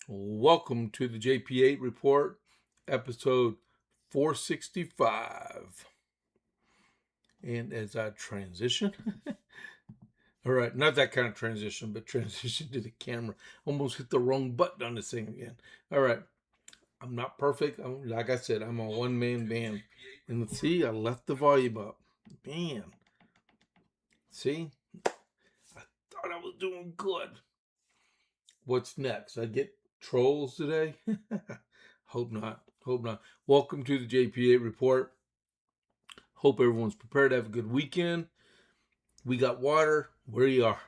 Welcome to the JP8 report, episode 465. And as I transition, all right, not that kind of transition, but transition to the camera. Almost hit the wrong button on this thing again. All right, I'm not perfect. Like I said, I'm a one-man band. And let's see, I left the volume up. Man, see, I thought I was doing good. What's next? I get trolls today? Hope not. Hope not. Welcome to the JP8 report. Hope everyone's prepared to have a good weekend. We got water. We are.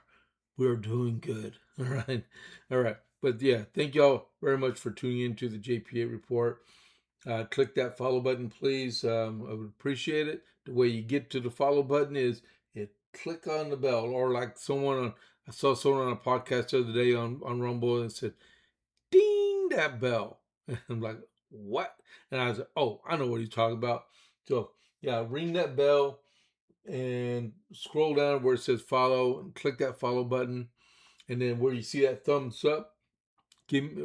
We're doing good. All right. All right. But yeah, thank y'all very much for tuning in to the JP8 report. Click that follow button, please. I would appreciate it. The way you get to the follow button is you click on the bell, or like I saw someone on a podcast the other day on Rumble and said, ding that bell. And I'm like, what? And I was like, oh, I know what he's talking about. So yeah, ring that bell and scroll down where it says follow and click that follow button. And then where you see that thumbs up,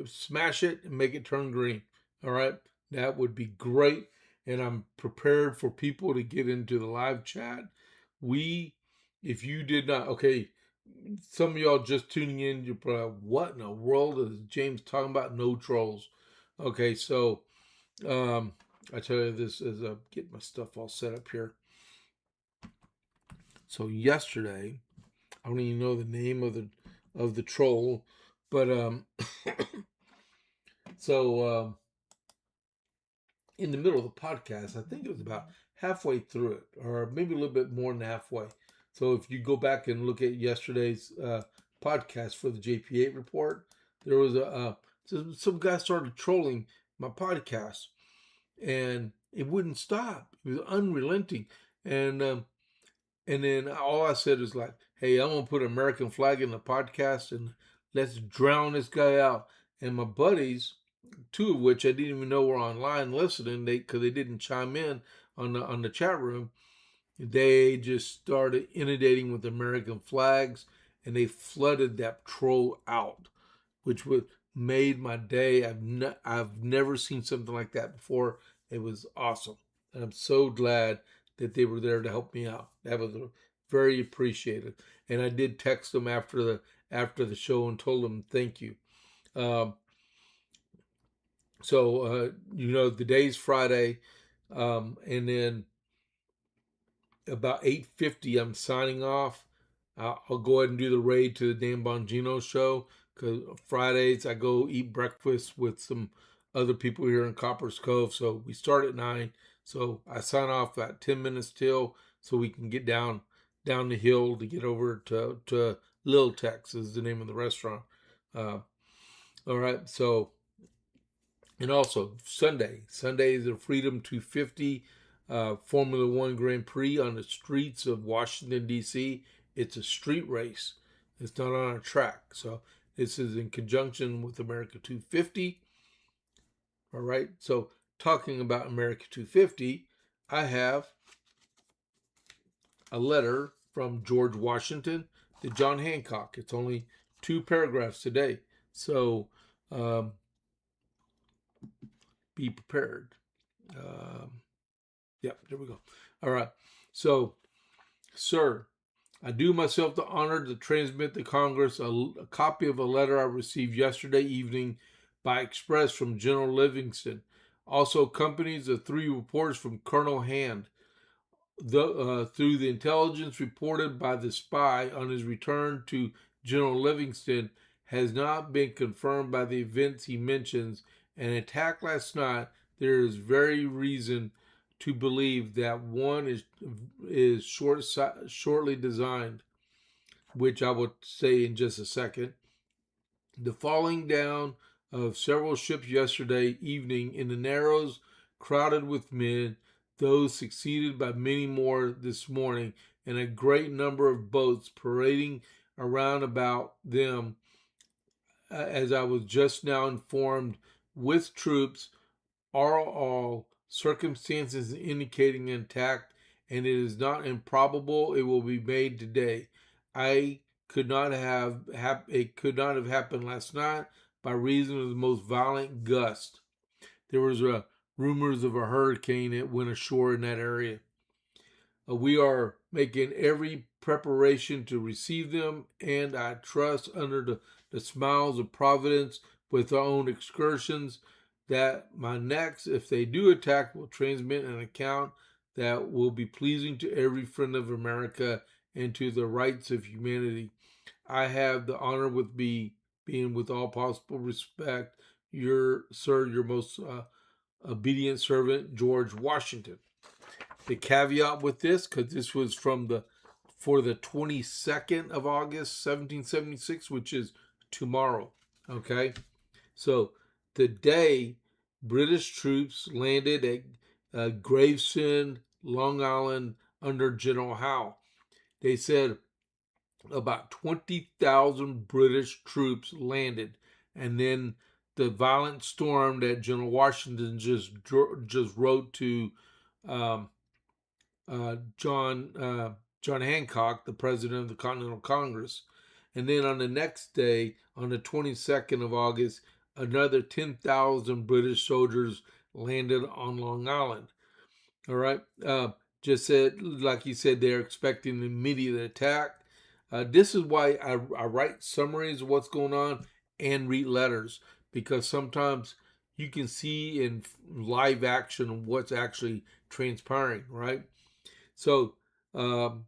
smash it and make it turn green. All right. That would be great. And I'm prepared for people to get into the live chat. If you did not, okay, some of y'all just tuning in, you're probably, what in the world is James talking about? No trolls. Okay, so I tell you this as I get my stuff all set up here. So yesterday, I don't even know the name of the troll, but so in the middle of the podcast, I think it was about halfway through it, or maybe a little bit more than halfway. So if you go back and look at yesterday's podcast for the JP8 report, there was some guy started trolling my podcast, and it wouldn't stop. It was unrelenting, and then all I said is like, "Hey, I'm gonna put an American flag in the podcast and let's drown this guy out." And my buddies, two of which I didn't even know were online listening, because they didn't chime in on the chat room. They just started inundating with American flags, and they flooded that troll out, which made my day. I've never seen something like that before. It was awesome, and I'm so glad that they were there to help me out. That was very appreciated, and I did text them after the show and told them thank you. Um, the day's Friday, and then about 8:50, I'm signing off. I'll go ahead and do the raid to the Dan Bongino show, because Fridays I go eat breakfast with some other people here in Copper's Cove. So we start at 9. So I sign off about 10 minutes till, so we can get down the hill to get over to Lil Tex is the name of the restaurant. All right. So, and also Sunday is the Freedom 250 Formula One Grand Prix on the streets of Washington, D.C. It's a street race. It's not on a track. So this is in conjunction with America 250. All right. So talking about America 250, I have a letter from George Washington to John Hancock. It's only 2 paragraphs today. So be prepared. Yep, there we go. All right. So, sir, I do myself the honor to transmit to Congress a copy of a letter I received yesterday evening by express from General Livingston. Also accompanies the 3 reports from Colonel Hand. Through the intelligence reported by the spy on his return to General Livingston has not been confirmed by the events he mentions. An attack last night, there is very reason to believe that one is shortly designed, which I will say in just a second. The falling down of several ships yesterday evening in the Narrows, crowded with men, those succeeded by many more this morning, and a great number of boats parading around about them, as I was just now informed, with troops, are all circumstances indicating an attack, and it is not improbable it will be made today. It could not have happened last night, by reason of the most violent gust. There was rumors of a hurricane that went ashore in that area. We are making every preparation to receive them, and I trust under the smiles of Providence with our own excursions that my next, if they do attack, will transmit an account that will be pleasing to every friend of America and to the rights of humanity. I have the honor with being with all possible respect, your most obedient servant, George Washington. The caveat with this, because this was for the 22nd of August, 1776, which is tomorrow. Okay, so today, British troops landed at Gravesend, Long Island, under General Howe. They said about 20,000 British troops landed, and then the violent storm that General Washington just wrote to um, John Hancock, the president of the Continental Congress. And then on the next day, on the 22nd of August, another 10,000 British soldiers landed on Long Island. All right. Just said, like he said, they're expecting an immediate attack. This is why I write summaries of what's going on and read letters, because sometimes you can see in live action what's actually transpiring, right? So on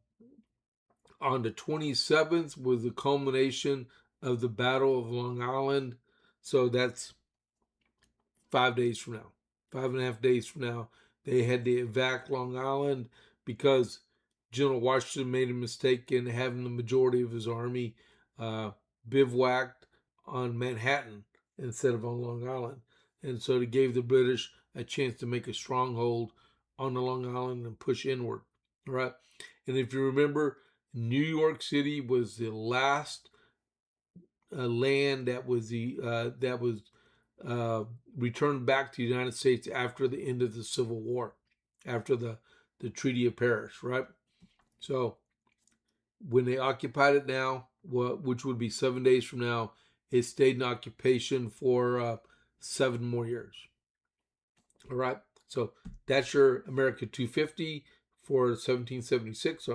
the 27th was the culmination of the Battle of Long Island. So that's 5 days from now, 5.5 days from now. They had to evac Long Island because General Washington made a mistake in having the majority of his army bivouacked on Manhattan instead of on Long Island. And so it gave the British a chance to make a stronghold on the Long Island and push inward. All right. And if you remember, New York City was the last land that was returned back to the United States after the end of the Civil War, after the Treaty of Paris, right? So when they occupied it now, which would be 7 days from now, it stayed in occupation for 7 more years. All right. So that's your America 250 for 1776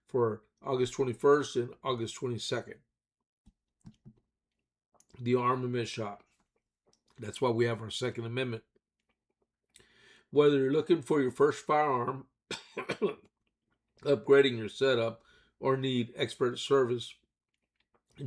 for August 21st and August 22nd. The armament shop. That's why we have our Second Amendment. Whether you're looking for your first firearm, upgrading your setup, or need expert service,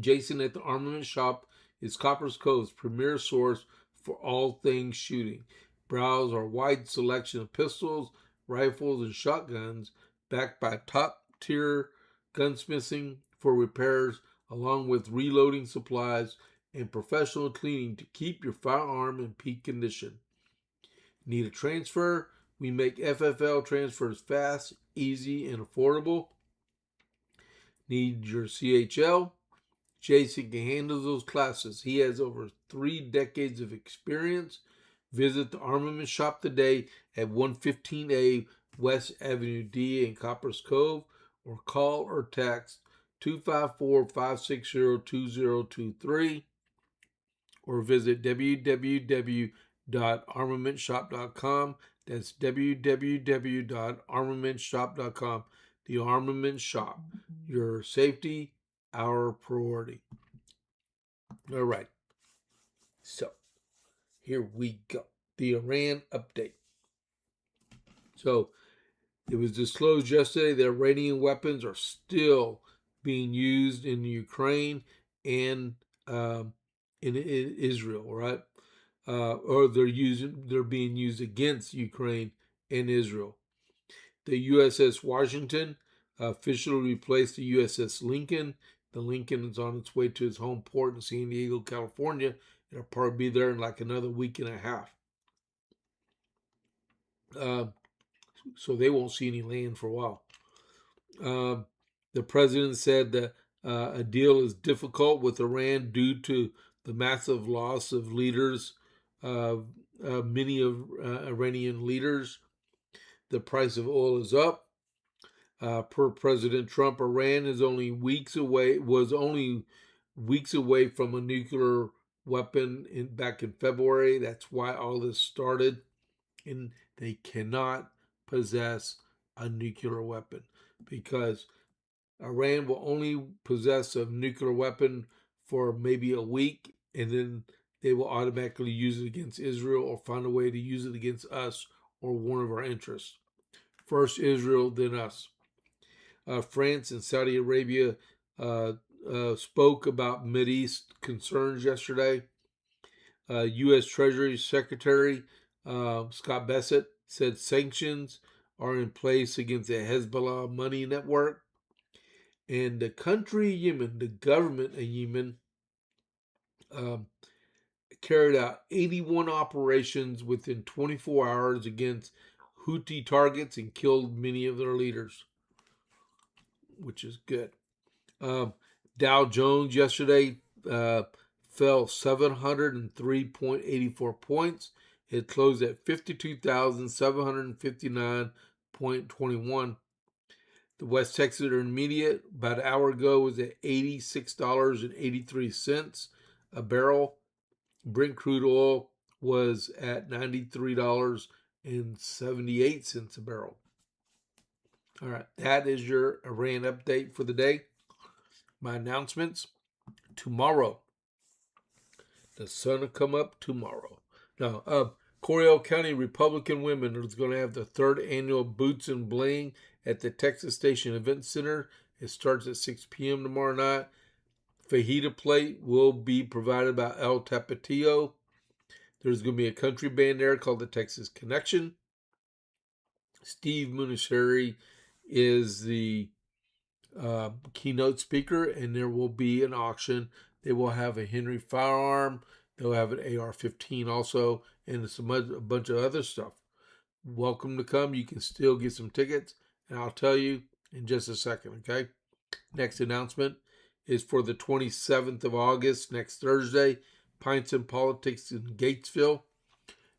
Jason at the Armament Shop is Copper's Cove's premier source for all things shooting. Browse our wide selection of pistols, rifles, and shotguns backed by top-tier gunsmithing for repairs, along with reloading supplies and professional cleaning to keep your firearm in peak condition. Need a transfer? We make FFL transfers fast, easy, and affordable. Need your CHL? Jason can handle those classes. He has over 3 decades of experience. Visit the Armament Shop today at 115A West Avenue D in Coppers Cove, or call or text 254-560-2023, or visit www.armamentshop.com. That's www.armamentshop.com. The Armament Shop. Your safety, our priority. All right. So, here we go. The Iran update. So, it was disclosed yesterday that Iranian weapons are still being used in Ukraine and in Israel, right? Or they're being used against Ukraine and Israel. The USS Washington officially replaced the USS Lincoln. The Lincoln is on its way to its home port in San Diego, California. It'll probably be there in like another week and a half. So they won't see any land for a while. The president said that a deal is difficult with Iran due to the massive loss of leaders, many of Iranian leaders. The price of oil is up. Per President Trump, Iran is only weeks away from a nuclear weapon back in February. That's why all this started. And they cannot possess a nuclear weapon because Iran will only possess a nuclear weapon for maybe a week, and then they will automatically use it against Israel or find a way to use it against us or one of our interests. First Israel, then us. France and Saudi Arabia spoke about Mideast concerns yesterday. U.S. Treasury Secretary Scott Bessent said sanctions are in place against the Hezbollah money network. And the country Yemen, the government of Yemen, um, carried out 81 operations within 24 hours against Houthi targets and killed many of their leaders, which is good. Dow Jones yesterday fell 703.84 points. It closed at 52,759.21. The West Texas Intermediate about an hour ago was at $86.83 a barrel. Brent crude oil was at $93.78 a barrel. All right, that is your Iran update for the day. My announcements tomorrow. The sun will come up tomorrow. Now, Coryell County Republican Women is going to have the third annual Boots and Bling at the Texas Station Event Center. It starts at 6 p.m. tomorrow night. Fajita plate will be provided by El Tapatio. There's going to be a country band there called the Texas Connection. Steve Munisheri is the keynote speaker, and there will be an auction. They will have a Henry firearm. They'll have an AR-15 also, and a bunch of other stuff. Welcome to come. You can still get some tickets, and I'll tell you in just a second, okay? Next announcement is for the 27th of August, next Thursday, Pints and Politics in Gatesville.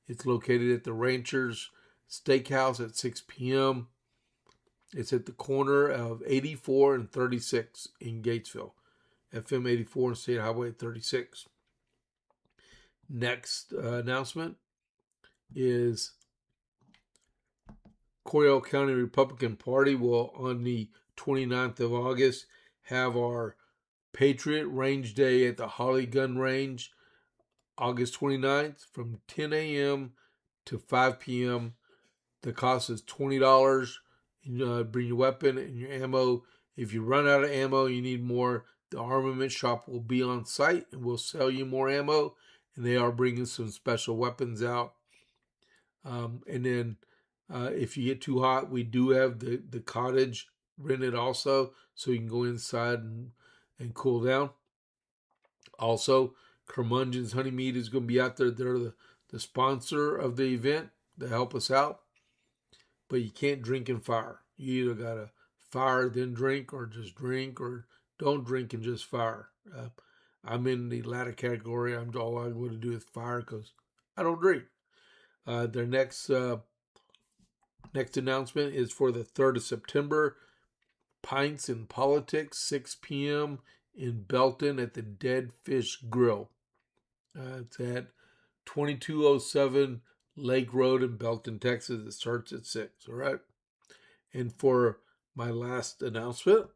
It's located at the Ranchers Steakhouse at 6 p.m. It's at the corner of 84 and 36 in Gatesville, FM 84 and State Highway 36. Next announcement is Coryell County Republican Party will, on the 29th of August, have our Patriot Range Day at the Holly Gun Range, August 29th, from 10 a.m. to 5 p.m. The cost is $20. Bring your weapon and your ammo. If you run out of ammo, you need more, the armament shop will be on site and will sell you more ammo. And they are bringing some special weapons out. And then if you get too hot, we do have the cottage rented also, so you can go inside and cool down. Also, Curmudgeon's Honey Meat is going to be out there. They're the sponsor of the event to help us out. But you can't drink and fire. You either got to fire, then drink, or just drink, or don't drink and just fire. I'm in the latter category. All I'm going to do is fire because I don't drink. Their next announcement is for the 3rd of September. Pints and Politics, 6 p.m. in Belton at the Dead Fish Grill. It's at 2207 Lake Road in Belton, Texas. It starts at 6, all right? And for my last announcement,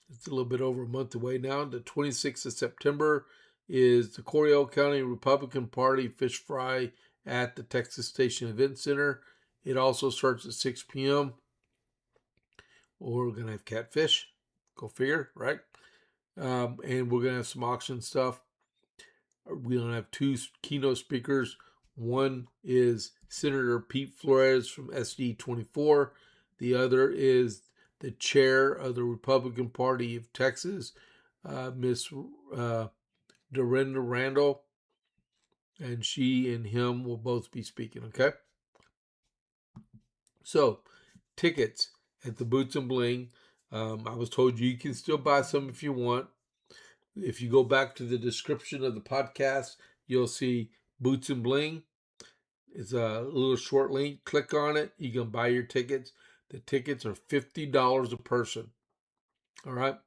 it's a little bit over a month away now. The 26th of September is the Coryell County Republican Party Fish Fry at the Texas Station Event Center. It also starts at 6 p.m. Or we're going to have catfish. Go figure, right? And we're going to have some auction stuff. We're going to have 2 keynote speakers. One is Senator Pete Flores from SD 24. The other is the chair of the Republican Party of Texas, Miss Dorinda Randall. And she and him will both be speaking, okay? So, tickets at the Boots and Bling. I was told you can still buy some if you want. If you go back to the description of the podcast, you'll see Boots and Bling. It's a little short link. Click on it. You can buy your tickets. The tickets are $50 a person. All right?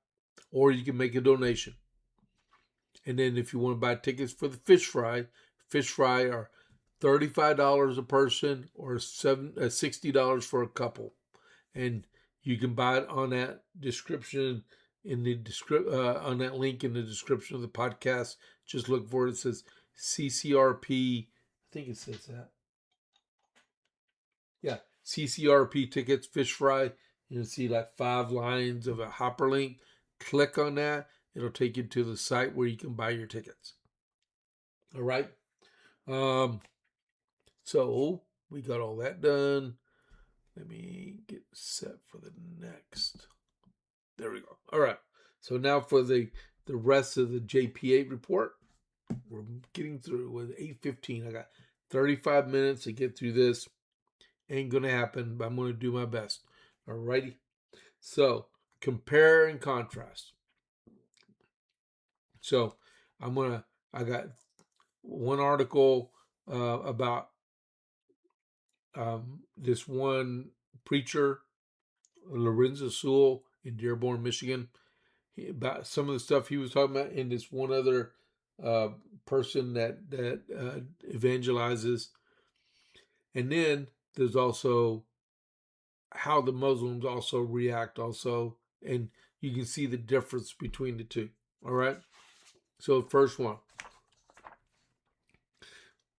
Or you can make a donation. And then if you want to buy tickets for the fish fry are $35 a person or $60 for a couple. And you can buy it on that description in the on that link in the description of the podcast. Just look for it. It says CCRP. I think it says that. Yeah, CCRP tickets, fish fry. You'll see like 5 lines of a hyperlink. Click on that. It'll take you to the site where you can buy your tickets. All right. So we got all that done. Let me get set for the next. There we go. All right. So now for the rest of the JP8 report. We're getting through with 8:15. I got 35 minutes to get through this. Ain't gonna happen, but I'm gonna do my best. All righty. So compare and contrast. So I got one article about this one preacher, Lorenzo Sewell in Dearborn, Michigan, about some of the stuff he was talking about, and this one other person that evangelizes. And then there's also how the Muslims also react also, and you can see the difference between the two. All right. So first one.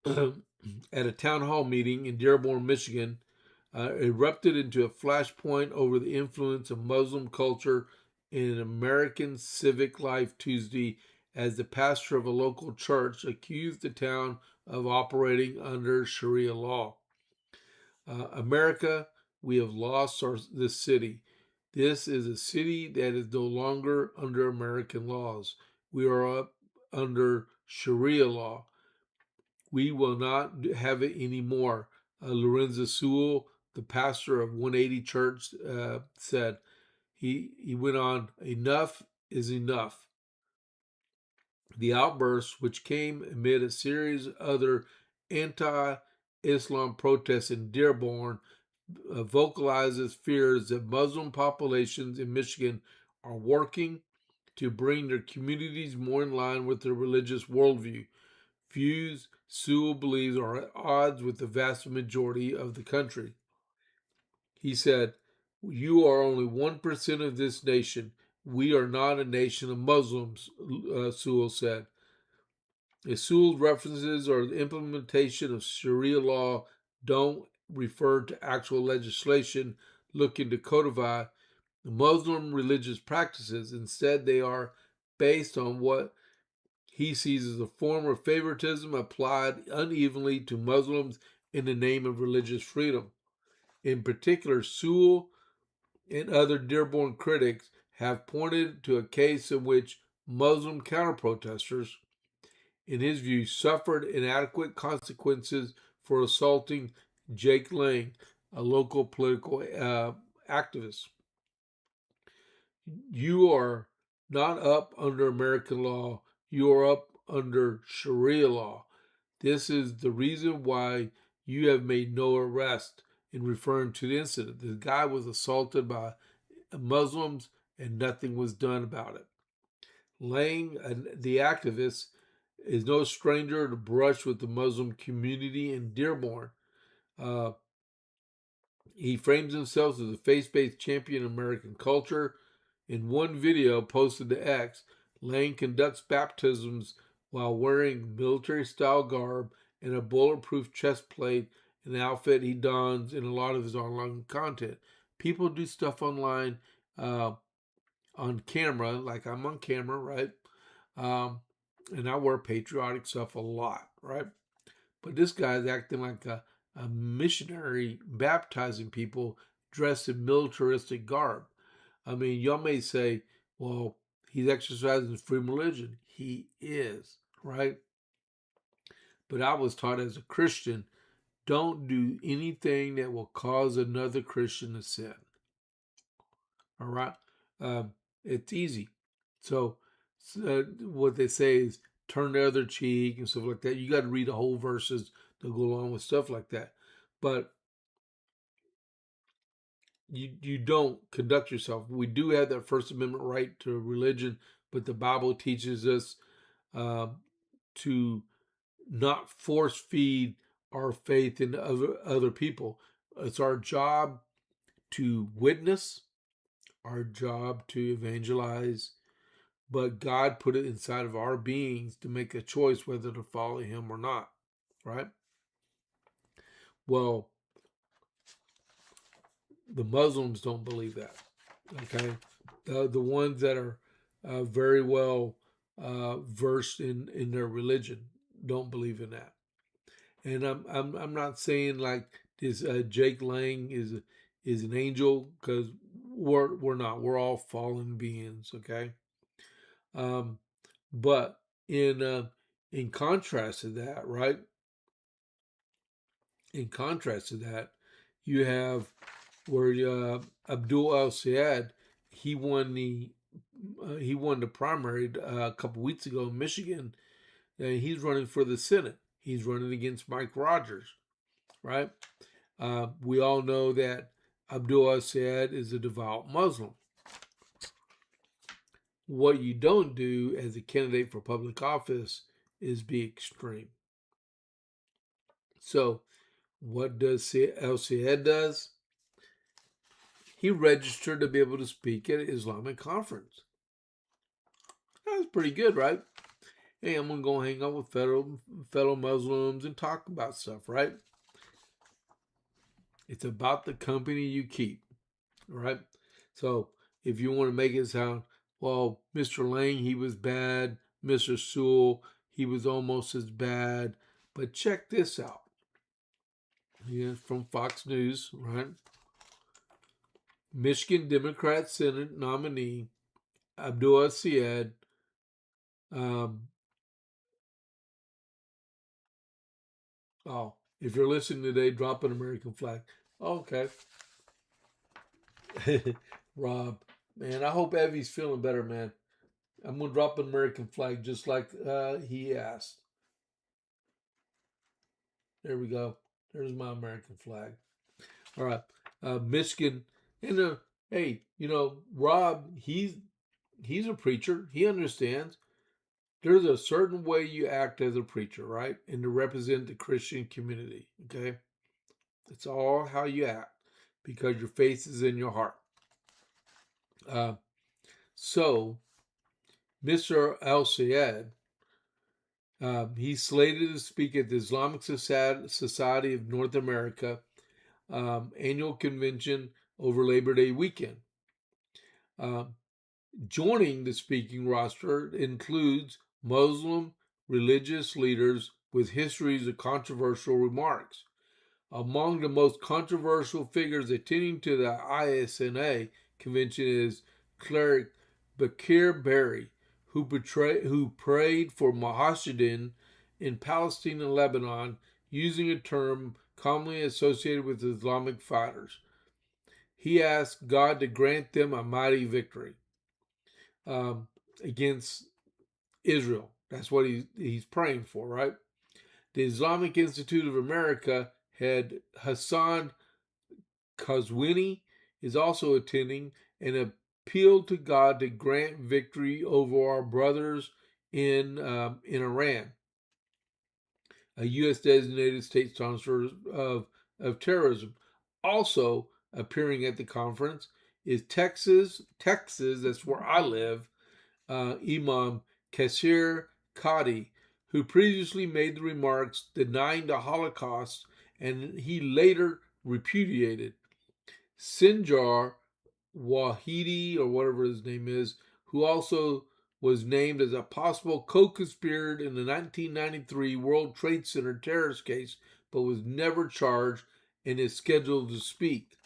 At a town hall meeting in Dearborn, Michigan, erupted into a flashpoint over the influence of Muslim culture in American civic life Tuesday as the pastor of a local church accused the town of operating under Sharia law. America, we have lost this city. This is a city that is no longer under American laws. We are up under Sharia law. We will not have it anymore. Lorenzo Sewell, the pastor of 180 Church, said. He went on, enough is enough. The outburst, which came amid a series of other anti-Islam protests in Dearborn, vocalizes fears that Muslim populations in Michigan are working to bring their communities more in line with their religious worldview. Views Sewell believes are at odds with the vast majority of the country. He said, "You are only 1% of this nation. We are not a nation of Muslims," Sewell said. If Sewell's references or the implementation of Sharia law don't refer to actual legislation looking to codify Muslim religious practices, instead they are based on what he sees as a form of favoritism applied unevenly to Muslims in the name of religious freedom. In particular, Sewell and other Dearborn critics have pointed to a case in which Muslim counter-protesters, in his view, suffered inadequate consequences for assaulting Jake Lang, a local political activist. You are not up under American law. You are up under Sharia law. This is the reason why you have made no arrest, in referring to the incident. The guy was assaulted by Muslims and nothing was done about it. Lang, the activist, is no stranger to brush with the Muslim community in Dearborn. He frames himself as a faith-based champion of American culture. In one video posted to X, Lang conducts baptisms while wearing military-style garb and a bulletproof chest plate, an outfit he dons in a lot of his online content. People do stuff online on camera, like I'm on camera, right? And I wear patriotic stuff a lot, right? But this guy's acting like a missionary baptizing people dressed in militaristic garb. I mean, y'all may say, well, he's exercising his free religion. He is, right? But I was taught as a Christian, don't do anything that will cause another Christian to sin. All right? It's easy. So what they say is turn the other cheek and stuff like that. You got to read the whole verses to go along with stuff like that. But you don't conduct yourself. We do have that First Amendment right to religion, but the Bible teaches us to not force feed our faith in other people. It's our job to witness, our job to evangelize, but God put it inside of our beings to make a choice whether to follow Him or not, right? Well, the Muslims don't believe that, okay? The ones that are very well versed in their religion don't believe in that. And I'm not saying like this Jake Lang is an angel, because we're not. We're all fallen beings, okay? Um, but in contrast to that, right? In contrast to that, you have where Abdul El Sayed, he won the primary a couple weeks ago in Michigan. And he's running for the Senate. He's running against Mike Rogers, right? We all know that Abdul El Sayed is a devout Muslim. What you don't do as a candidate for public office is be extreme. So, what does El Sayed does? He registered to be able to speak at an Islamic conference. That's pretty good, right? Hey, I'm gonna go hang out with fellow Muslims and talk about stuff, right? It's about the company you keep, right? So if you want to make it sound, well, Mr. Lang, he was bad. Mr. Sewell, he was almost as bad. But check this out. Yeah, from Fox News, right? Michigan Democrat Senate nominee Abdul Syed oh, if you're listening today, drop an American flag. Okay. Rob, man, I hope Evie's feeling better, man. I'm going to drop an American flag just like he asked. There we go. There's my American flag. All right. Michigan. And hey, Rob, he's a preacher. He understands. There's a certain way you act as a preacher, right? And to represent the Christian community, okay? It's all how you act because your faith is in your heart. So, Mr. Al Sayed, he's slated to speak at the Islamic Society of North America annual convention over Labor Day weekend. Joining the speaking roster includes Muslim religious leaders with histories of controversial remarks. Among the most controversial figures attending to the ISNA convention is cleric Bakir Berry, who prayed for Mujahideen in Palestine and Lebanon using a term commonly associated with Islamic fighters. He asked God to grant them a mighty victory against Israel. That's what he's praying for, right? The Islamic Institute of America head Hassan Kazwini is also attending and appealed to God to grant victory over our brothers in Iran, a U.S. designated state sponsor of terrorism. Also appearing at the conference is Texas, that's where I live, Imam Kasir Qadi, who previously made the remarks denying the Holocaust and he later repudiated. Sinjar Wahidi, or whatever his name is, who also was named as a possible co-conspirator in the 1993 World Trade Center terrorist case, but was never charged and is scheduled to speak.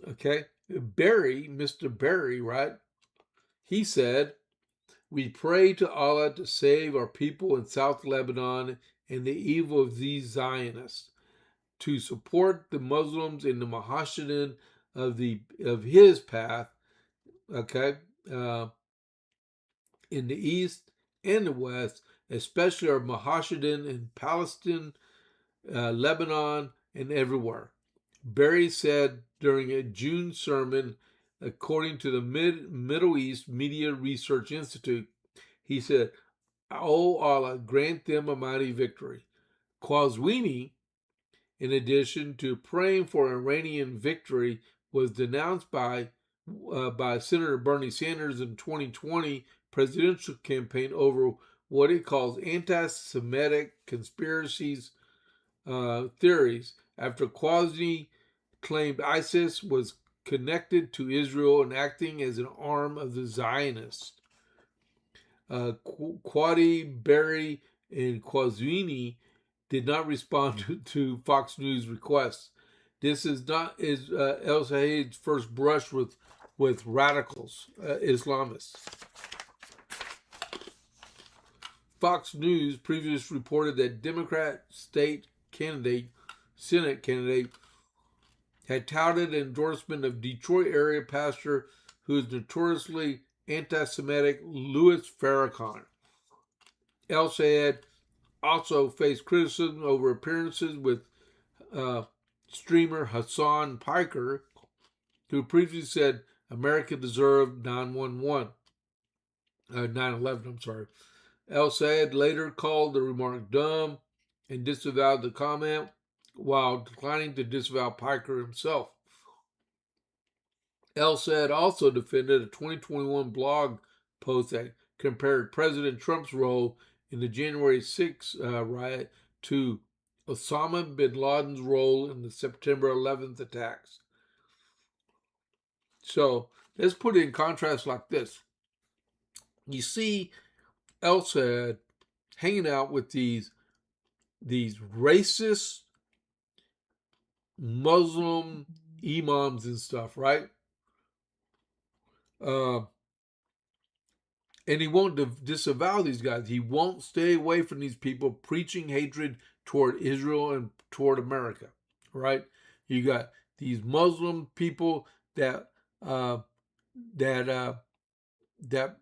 Okay, Mr. Berry, right? He said, "We pray to Allah to save our people in South Lebanon and the evil of these Zionists, to support the Muslims in the Mujahideen of his path, okay, in the east and the west, especially our Mujahideen in Palestine, Lebanon, and everywhere." Berry said during a June sermon, according to the Middle East Media Research Institute, He said, "O Allah, grant them a mighty victory." Qazwini, in addition to praying for Iranian victory, was denounced by Senator Bernie Sanders in 2020 presidential campaign over what he calls anti-Semitic conspiracies theories after Qazwini claimed ISIS was connected to Israel and acting as an arm of the Zionists. Quadi, Berry, and Qazwini did not respond to Fox News requests. This is not El Sayed's first brush with radicals, Islamists. Fox News previously reported that Democrat Senate candidate, had touted an endorsement of Detroit area pastor who is notoriously anti-Semitic Louis Farrakhan. El Sayed also faced criticism over appearances with streamer Hassan Piker, who previously said America deserved 9/11. I'm sorry. El Sayed later called the remark dumb and disavowed the comment, while declining to disavow Piker himself. El Sayed also defended a 2021 blog post that compared President Trump's role in the January 6th riot to Osama bin Laden's role in the September 11th attacks. So let's put it in contrast like this. You see El Sayed hanging out with these racist Muslim imams and stuff, right? And he won't disavow these guys. He won't stay away from these people preaching hatred toward Israel and toward America, right? You got these Muslim people that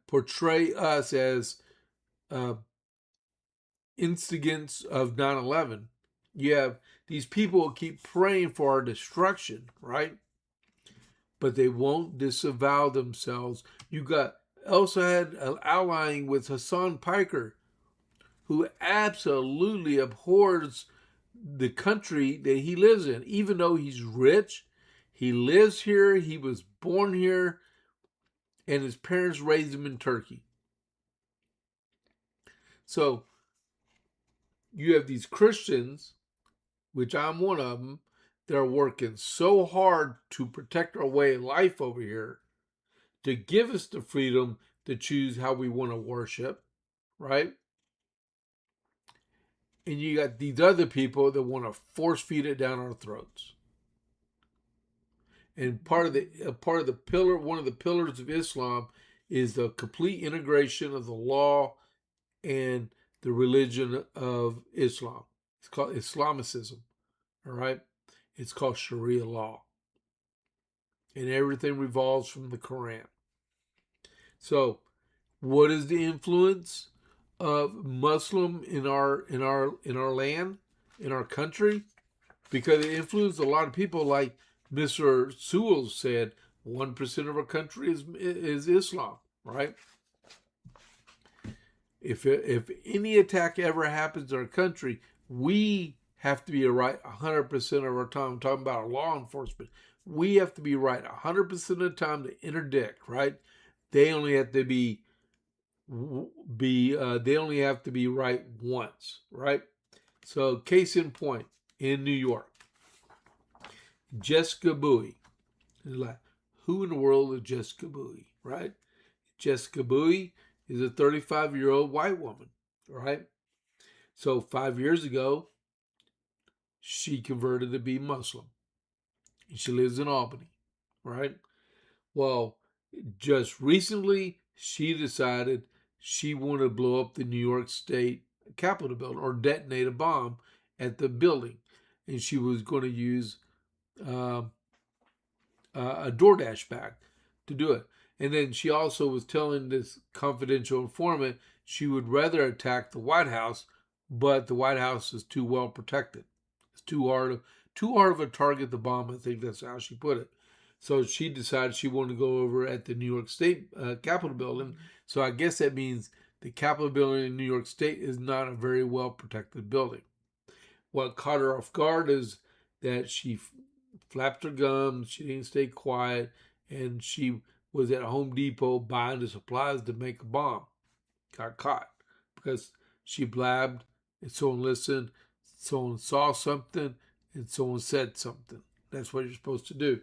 portray us as instigants of 9/11. You have these people who keep praying for our destruction, right? But they won't disavow themselves. You got El Sayed allying with Hassan Piker, who absolutely abhors the country that he lives in. Even though he's rich, he lives here, he was born here, and his parents raised him in Turkey. So you have these Christians, which I'm one of them, that are working so hard to protect our way of life over here, to give us the freedom to choose how we want to worship, right? And you got these other people that want to force feed it down our throats. And one of the pillars of Islam is the complete integration of the law and the religion of Islam. It's called Islamicism, all right? It's called Sharia law. And everything revolves from the Quran. So, what is the influence of Muslim in our land, in our country? Because it influenced a lot of people, like Mr. Sewell said, 1% of our country is Islam, right? If any attack ever happens in our country, we have to be right 100% of our time. I'm talking about law enforcement. We have to be right 100% of the time to interdict, right? They only have to be right once, right? So, case in point, in New York, Jessica Bowie. Like, who in the world is Jessica Bowie, right? Jessica Bowie is a 35-year-old white woman, right? So 5 years ago, she converted to be Muslim. She lives in Albany, right? Well, just recently, she decided she wanted to blow up the New York State Capitol building or detonate a bomb at the building. And she was going to use a DoorDash bag to do it. And then she also was telling this confidential informant she would rather attack the White House, but the White House is too well protected. It's too hard of a target to bomb. I think that's how she put it. So she decided she wanted to go over at the New York State Capitol building. So I guess that means The Capitol building in New York State is not a very well protected building. What caught her off guard is that she flapped her gums, she didn't stay quiet, and she was at Home Depot buying the supplies to make a bomb. Got caught because she blabbed and someone listened, someone saw something, and someone said something. That's what you're supposed to do,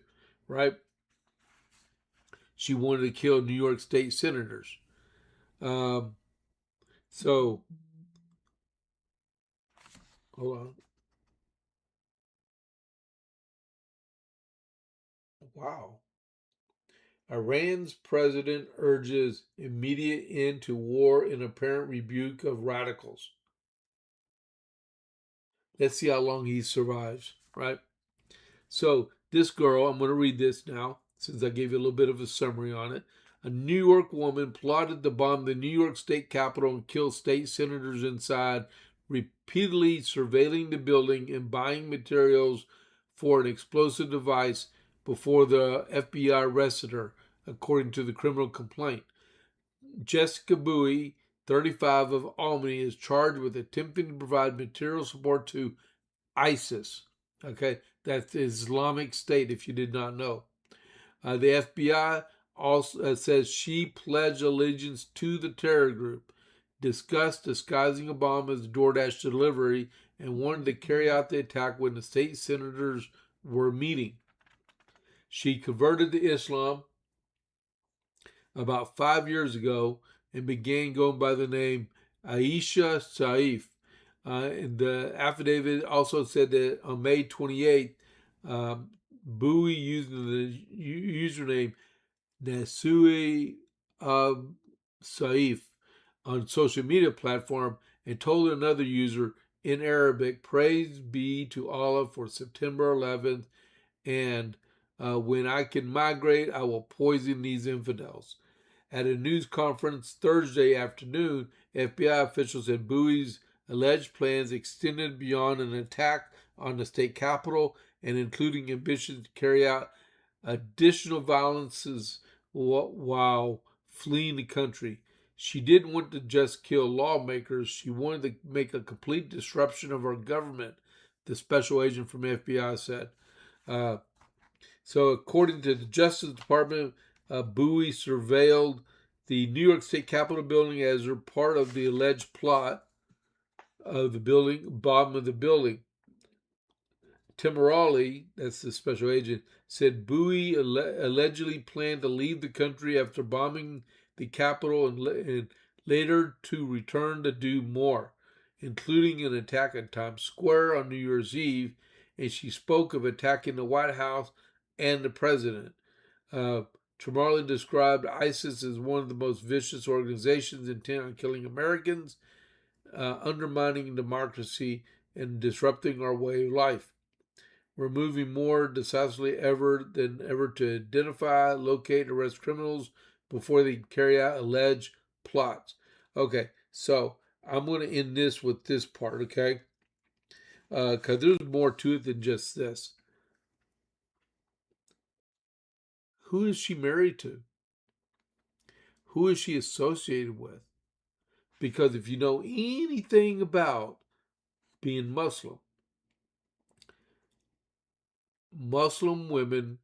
right? She wanted to kill New York State senators. Um, so, hold on. Wow. Iran's president urges immediate end to war in apparent rebuke of radicals. Let's see how long he survives, right? So, this girl, I'm going to read this now since I gave you a little bit of a summary on it. A New York woman plotted to bomb the New York State Capitol and kill state senators inside, repeatedly surveilling the building and buying materials for an explosive device before the FBI arrested her, according to the criminal complaint. Jessica Bowie, 35, of Albany, is charged with attempting to provide material support to ISIS. Okay, that's the Islamic State, if you did not know. The FBI also says she pledged allegiance to the terror group, discussed disguising a bomb as a DoorDash delivery, and wanted to carry out the attack when the state senators were meeting. She converted to Islam about 5 years ago and began going by the name Aisha Saif. And the affidavit also said that on May 28th, Bowie used the username Nasui Saif on social media platform and told another user in Arabic, "Praise be to Allah for September 11th, and when I can migrate, I will poison these infidels." At a news conference Thursday afternoon, FBI officials said Bowie's alleged plans extended beyond an attack on the state capitol and including ambitions to carry out additional violences while fleeing the country. She didn't want to just kill lawmakers. She wanted to make a complete disruption of our government, the special agent from FBI said. So, according to the Justice Department, Bowie surveilled the New York State Capitol building as a part of the alleged plot of the bomb of the building. Timorali, that's the special agent, said Bowie allegedly planned to leave the country after bombing the Capitol and later to return to do more, including an attack on Times Square on New Year's Eve, and she spoke of attacking the White House and the president. Timorali described ISIS as one of the most vicious organizations intent on killing Americans, undermining democracy, and disrupting our way of life. We're moving more decisively than ever to identify, locate, and arrest criminals before they carry out alleged plots. Okay, so I'm going to end this with this part, okay? Because there's more to it than just this. Who is she married to? Who is she associated with? Because if you know anything about being Muslim women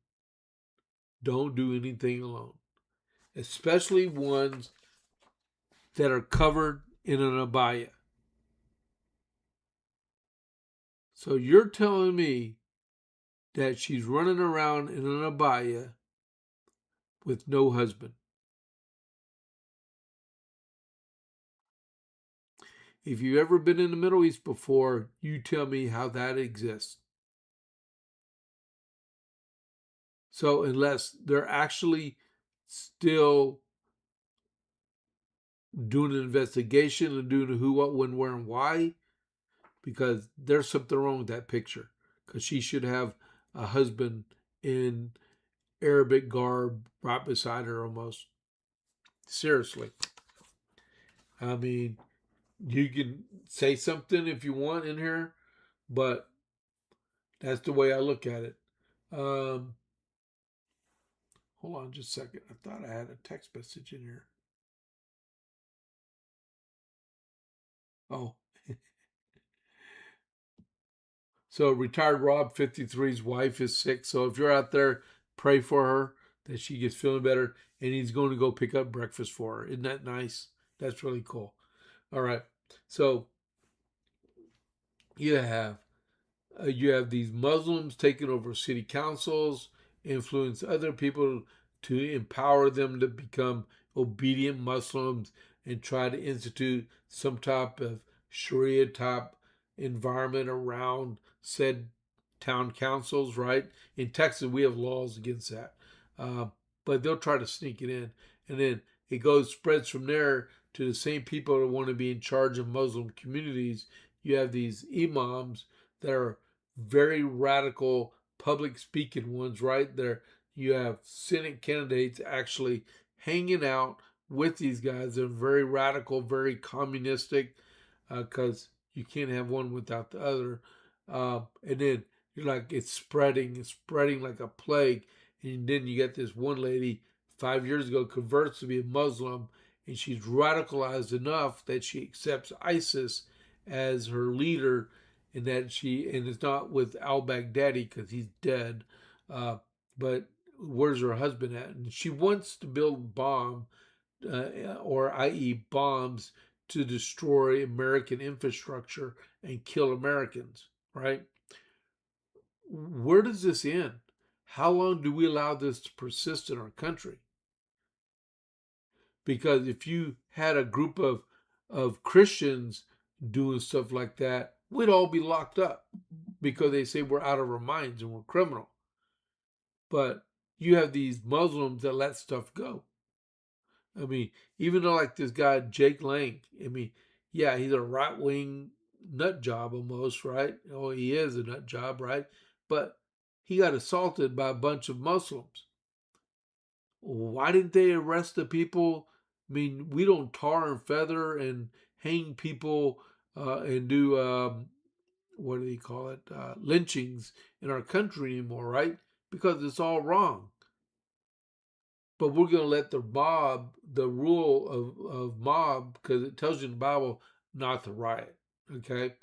don't do anything alone, especially ones that are covered in an abaya. So you're telling me that she's running around in an abaya with no husband. If you've ever been in the Middle East before, you tell me how that exists. So unless they're actually still doing an investigation and doing who, what, when, where, and why, because there's something wrong with that picture. Because she should have a husband in Arabic garb right beside her almost. Seriously. I mean, you can say something if you want in here, but that's the way I look at it. Hold on just a second. I thought I had a text message in here. Oh, so retired Rob 53's wife is sick. So if you're out there, pray for her that she gets feeling better. And he's going to go pick up breakfast for her. Isn't that nice? That's really cool. All right. So you have you have these Muslims taking over city councils, influence other people to empower them to become obedient Muslims and try to institute some type of Sharia type environment around said town councils, right? In Texas, we have laws against that. Uh, but they'll try to sneak it in. And then it spreads from there to the same people that want to be in charge of Muslim communities. You have these imams that are very radical public speaking ones, right? There you have Senate candidates actually hanging out with these guys. They're very radical, very communistic, because you can't have one without the other. And then you're like, it's spreading like a plague. And then you get this one lady 5 years ago converts to be a Muslim, and she's radicalized enough that she accepts ISIS as her leader, and it's not with al Baghdadi because he's dead, but where's her husband at? And she wants to build or i.e. bombs to destroy American infrastructure and kill Americans, right? Where does this end? How long do we allow this to persist in our country? Because if you had a group of Christians doing stuff like that, we'd all be locked up because they say we're out of our minds and we're criminal. But you have these Muslims that let stuff go. I mean, even though like this guy Jake Lang, I mean, yeah, he's a right wing nut job almost, right? Oh, he is a nut job, right? But he got assaulted by a bunch of Muslims. Why didn't they arrest the people? I mean, we don't tar and feather and hang people and do what do you call it, lynchings in our country anymore, right? Because it's all wrong. But we're going to let the rule of mob, because it tells you in the Bible not to riot. Okay,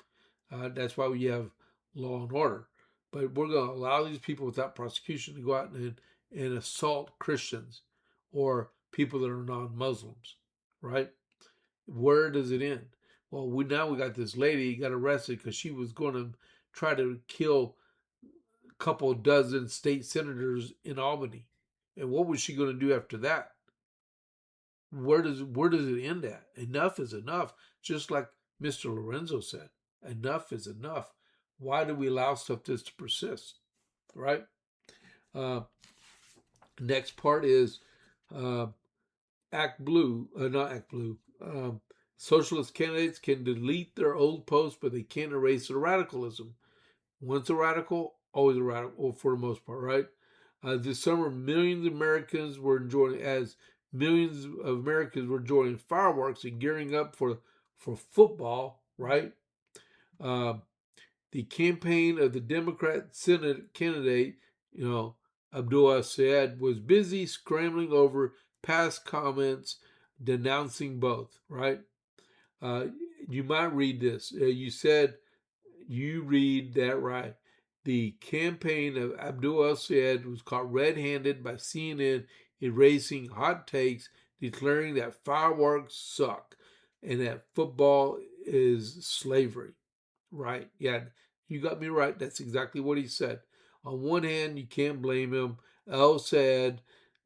that's why we have law and order. But we're going to allow these people without prosecution to go out and assault Christians or people that are non-Muslims, right? Where does it end? Well, we got this lady got arrested because she was going to try to kill a couple dozen state senators in Albany. And what was she going to do after that? Where does it end at? Enough is enough. Just like Mr. Lorenzo said, enough is enough. Why do we allow stuff this to persist? Right? Uh, Next part is uh, Act Blue, not Act Blue. Socialist candidates can delete their old posts, but they can't erase their radicalism. Once a radical, always a radical for the most part, right? This summer, millions of Americans were enjoying fireworks and gearing up for football, right? Uh, the campaign of the Democrat Senate candidate, Abdullah Syed, was busy scrambling over past comments denouncing both, right? Uh, you might read this. You read that right. The campaign of Abdul El-Sayed was caught red-handed by CNN erasing hot takes, declaring that fireworks suck and that football is slavery. Right? Yeah, you got me right. That's exactly what he said. On one hand, you can't blame him. El-Sayed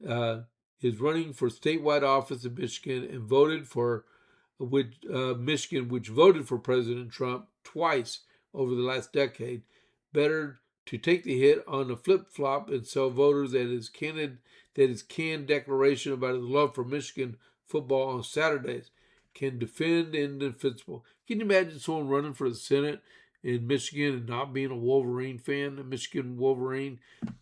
uh, is running for statewide office in Michigan and voted for Michigan, which voted for President Trump twice over the last decade. Better to take the hit on the flip flop and sell voters his canned declaration about his love for Michigan football on Saturdays can defend indefensible. Can you imagine someone running for the Senate in Michigan and not being a Wolverine fan, a Michigan Wolverine?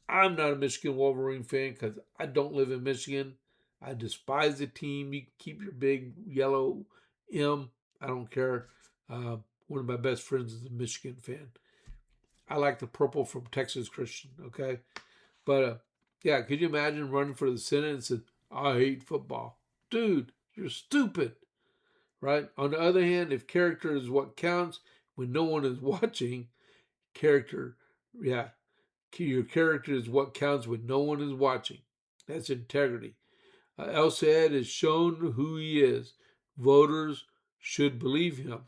I'm not a Michigan Wolverine fan because I don't live in Michigan. I despise the team. You can keep your big yellow M. I don't care. One of my best friends is a Michigan fan. I like the purple from Texas Christian, okay? But yeah, could you imagine running for the Senate and said, I hate football? Dude, you're stupid, right? On the other hand, if character is what counts when no one is watching, character, yeah, your character is what counts when no one is watching. That's integrity. El Sayed has shown who he is. Voters should believe him.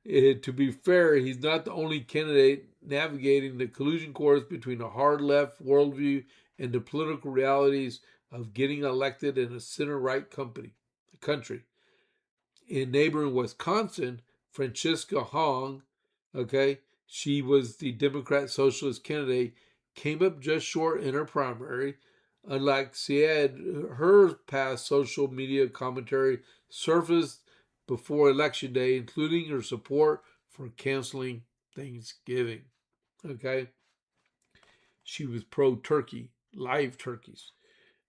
To be fair, he's not the only candidate navigating the collusion course between a hard left worldview and the political realities of getting elected in a center right country. In neighboring Wisconsin, Francisca Hong, okay, she was the Democrat Socialist candidate, came up just short in her primary. Unlike Syed, her past social media commentary surfaced before Election Day, including her support for canceling Thanksgiving. Okay, she was pro-turkey, live turkeys.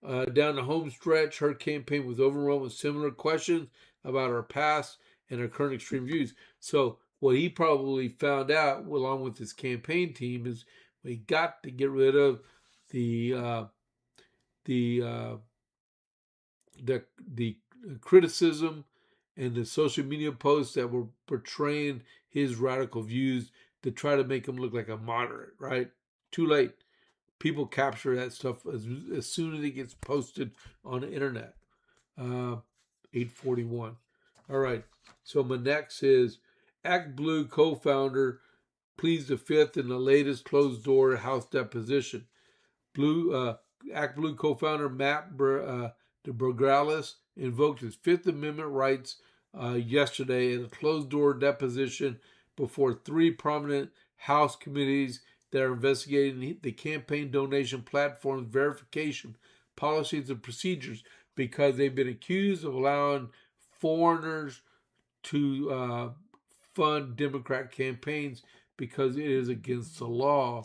Down the home stretch, her campaign was overrun with similar questions about her past and her current extreme views. So, what he probably found out, along with his campaign team, is we got to get rid of the the uh, the criticism and the social media posts that were portraying his radical views to try to make him look like a moderate. Right? Too late. People capture that stuff as soon as it gets posted on the internet. 841. All right. So my next is Act Blue co-founder pleads the fifth in the latest closed-door House deposition. Act Blue co-founder Matt de Burgalis invoked his Fifth Amendment rights yesterday in a closed-door deposition before three prominent House committees that are investigating the campaign donation platform's verification policies and procedures because they've been accused of allowing foreigners to fund Democrat campaigns because it is against the law.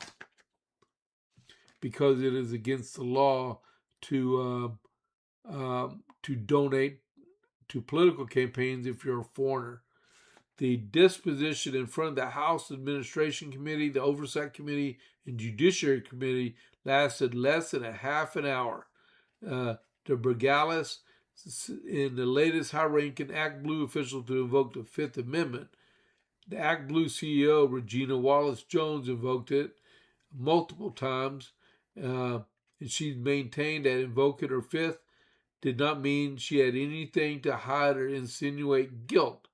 Because it is against the law to donate to political campaigns if you're a foreigner. The disposition in front of the House Administration Committee, the Oversight Committee, and Judiciary Committee lasted less than a half an hour. De Burgalis, in the latest high-ranking Act Blue official to invoke the Fifth Amendment, the Act Blue CEO, Regina Wallace Jones, invoked it multiple times, and she maintained that invoking her fifth did not mean she had anything to hide or insinuate guilt.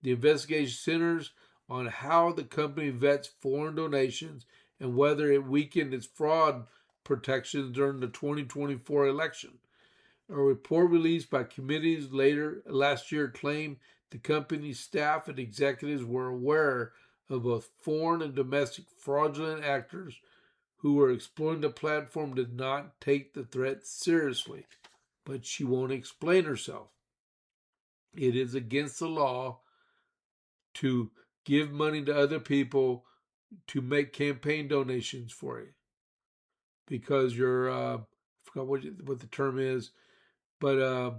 The investigation centers on how the company vets foreign donations and whether it weakened its fraud protections during the 2024 election. A report released by committees last year claimed the company's staff and executives were aware of both foreign and domestic fraudulent actors who were exploiting the platform did not take the threat seriously. But she won't explain herself. It is against the law to give money to other people to make campaign donations for you because you're I forgot what the term is, but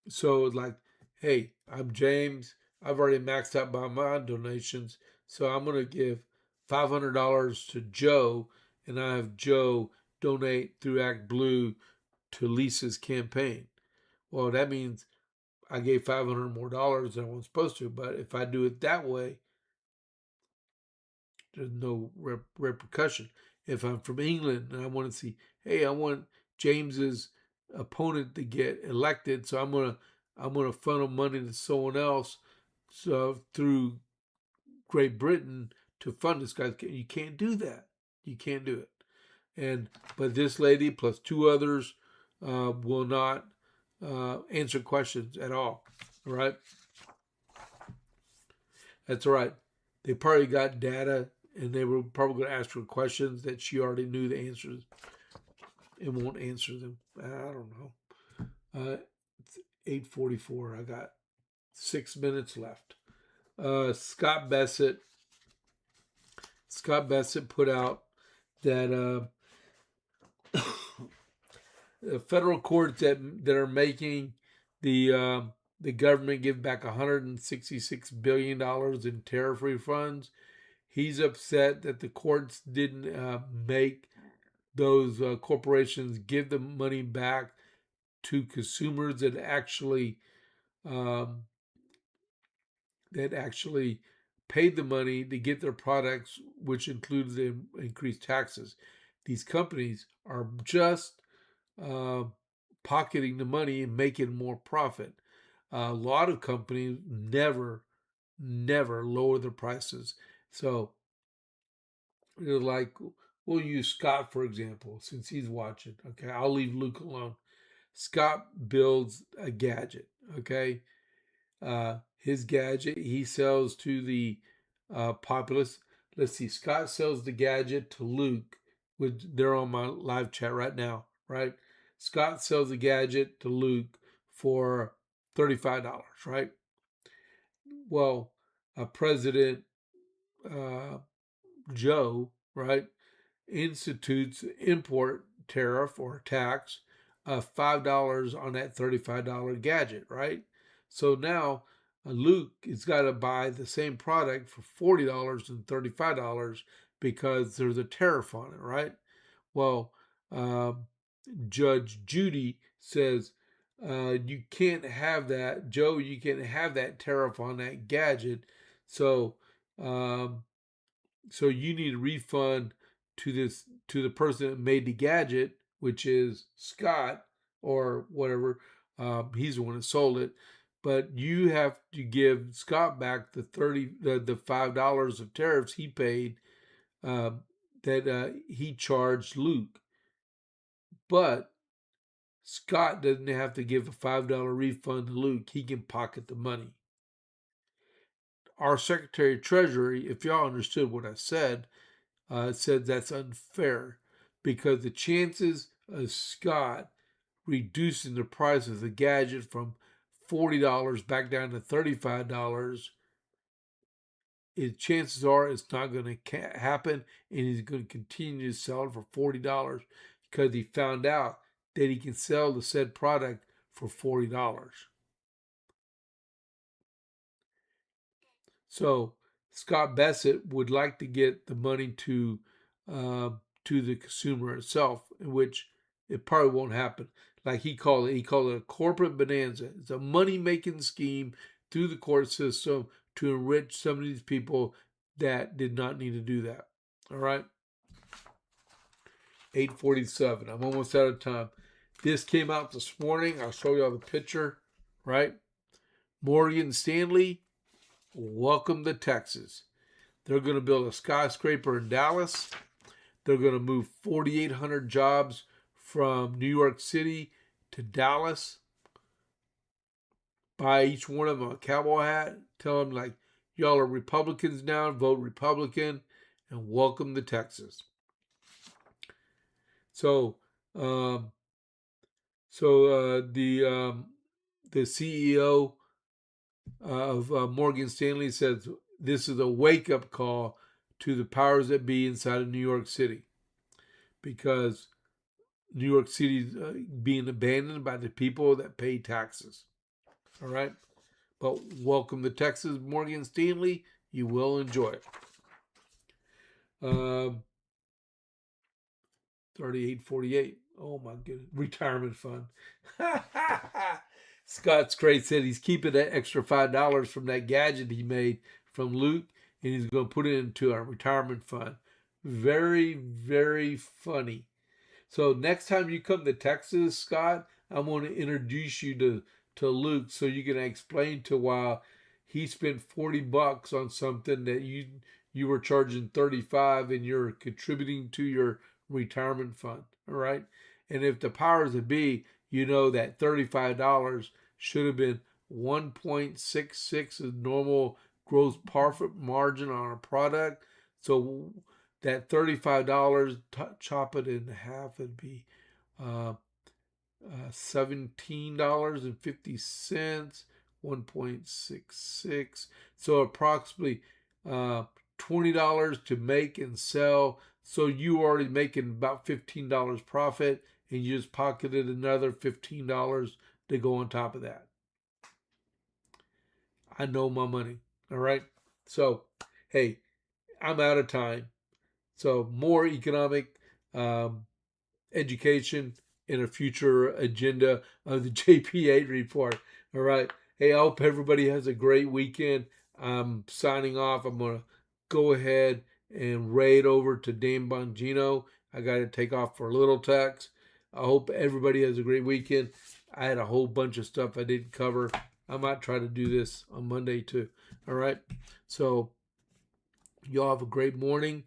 so like, hey, I'm James. I've already maxed out my donations, so I'm gonna give $500 to Joe, and I have Joe donate through Act Blue to Lisa's campaign. Well, that means I gave $500 more than I was supposed to. But if I do it that way, there's no repercussion. If I'm from England and I want to see, hey, I want James's opponent to get elected, so I'm gonna funnel money to someone else, so through Great Britain to fund this guy. You can't do that. You can't do it. But this lady plus two others will not answer questions at all. All right. That's all right. They probably got data and they were probably going to ask her questions that she already knew the answers and won't answer them. I don't know. It's 8:44. I got 6 minutes left. Scott Bassett put out that the federal courts that are making the government give back $166 billion in tariff refunds. He's upset that the courts didn't make those corporations give the money back to consumers um, that actually paid the money to get their products, which includes the increased taxes. These companies are just uh, pocketing the money and making more profit. A lot of companies never lower their prices. So, like, we'll use Scott for example, since he's watching. Okay, I'll leave Luke alone. Scott builds a gadget. Okay, his gadget he sells to the populace. Let's see, Scott sells the gadget to Luke. They're on my live chat right now, right? Scott sells the gadget to Luke for $35, right? Well, President uh, Joe, right, institutes import tariff or tax of $5 on that $35 gadget, right? So now Luke has got to buy the same product for $40 and $35 because there's a tariff on it, right? Well, um, Judge Judy says you can't have that, Joe. You can't have that tariff on that gadget. So um, so you need a refund to the person that made the gadget, which is Scott or whatever. He's the one that sold it, but you have to give Scott back the $5 of tariffs he paid uh, that he charged Luke. But Scott doesn't have to give a $5 refund to Luke. He can pocket the money. Our Secretary of Treasury, if y'all understood what I said that's unfair because the chances of Scott reducing the price of the gadget from $40 back down to $35, chances are it's not going to happen, and he's going to continue to sell it for $40 because he found out that he can sell the said product for $40. So Scott Bassett would like to get the money uh, to the consumer itself, in which it probably won't happen. Like he called it a corporate bonanza. It's a money making scheme through the court system to enrich some of these people that did not need to do that. All right, 8:47. I'm almost out of time. This came out this morning. I'll show you all the picture. Right, Morgan Stanley, welcome to Texas. They're going to build a skyscraper in Dallas. They're going to move 4,800 jobs from New York City to Dallas. Buy each one of them a cowboy hat. Tell them, like, y'all are Republicans now, vote Republican, and welcome to Texas. So, um, the CEO of Morgan Stanley says this is a wake up call to the powers that be inside of New York City because New York City is being abandoned by the people that pay taxes. All right. But welcome to Texas, Morgan Stanley. You will enjoy it. 3848. Oh my goodness. Retirement fund. Scott's great said he's keeping that extra $5 from that gadget he made from Luke and he's going to put it into our retirement fund. Very, very funny. So next time you come to Texas, Scott, I want to introduce you to Luke so you can explain to why he spent $40 on something that you were charging 35 and you're contributing to your retirement fund. All right. And if the powers that be, you know that $35 should have been 1.66 as normal gross profit margin on a product. So that $35, chop it in half, it'd be uh, $17.50, 1.66. So approximately $20 to make and sell. So you already making about $15 profit, and you just pocketed another $15 to go on top of that. I know my money. All right. So, hey, I'm out of time. So more economic education in a future agenda of the JP8 report. All right. Hey, I hope everybody has a great weekend. I'm signing off. I'm going to go ahead and raid over to Dan Bongino. I got to take off for Little Tex. I hope everybody has a great weekend. I had a whole bunch of stuff I didn't cover. I might try to do this on Monday too. All right. So, y'all have a great morning.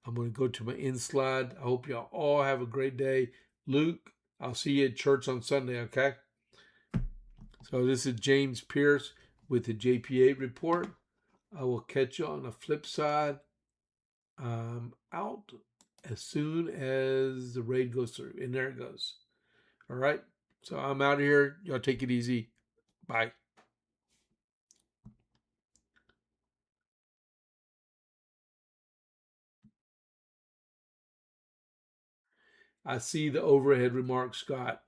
I'm going to go to my in slide. I hope y'all all have a great day. Luke, I'll see you at church on Sunday, okay? So this is James Pierce with the JP8 report. I will catch you on the flip side. I'm out as soon as the raid goes through. And there it goes. All right. So I'm out of here. Y'all take it easy. Bye. I see the overhead remark, Scott.